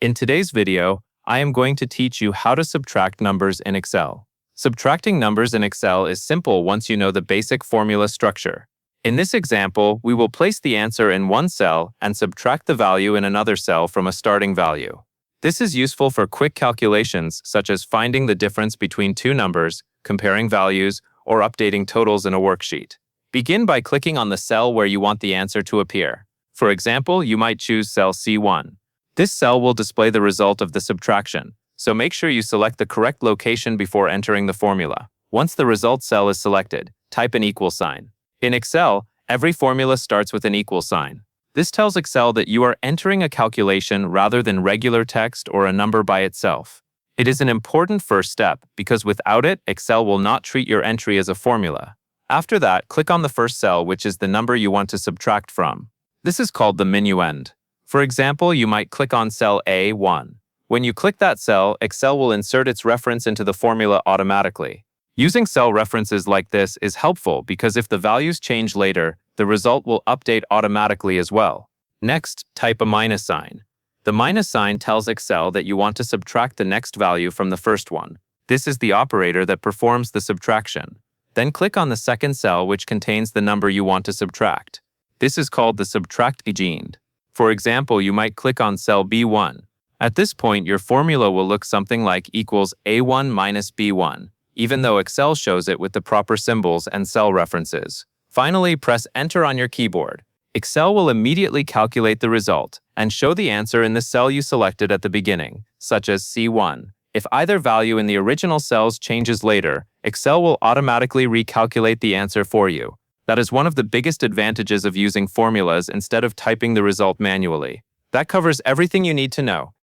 In today's video, I am going to teach you how to subtract numbers in Excel. Subtracting numbers in Excel is simple once you know the basic formula structure. In this example, we will place the answer in one cell and subtract the value in another cell from a starting value. This is useful for quick calculations such as finding the difference between two numbers, comparing values, or updating totals in a worksheet. Begin by clicking on the cell where you want the answer to appear. For example, you might choose cell C1. This cell will display the result of the subtraction, so make sure you select the correct location before entering the formula. Once the result cell is selected, type an equal sign. In Excel, every formula starts with an equal sign. This tells Excel that you are entering a calculation rather than regular text or a number by itself. It is an important first step because without it, Excel will not treat your entry as a formula. After that, click on the first cell, which is the number you want to subtract from. This is called the minuend. For example, you might click on cell A1. When you click that cell, Excel will insert its reference into the formula automatically. Using cell references like this is helpful because if the values change later, the result will update automatically as well. Next, type a minus sign. The minus sign tells Excel that you want to subtract the next value from the first one. This is the operator that performs the subtraction. Then click on the second cell which contains the number you want to subtract. This is called the subtraction. For example, you might click on cell B1. At this point, your formula will look something like equals A1 minus B1, even though Excel shows it with the proper symbols and cell references. Finally, press Enter on your keyboard. Excel will immediately calculate the result and show the answer in the cell you selected at the beginning, such as C1. If either value in the original cells changes later, Excel will automatically recalculate the answer for you. That is one of the biggest advantages of using formulas instead of typing the result manually. That covers everything you need to know.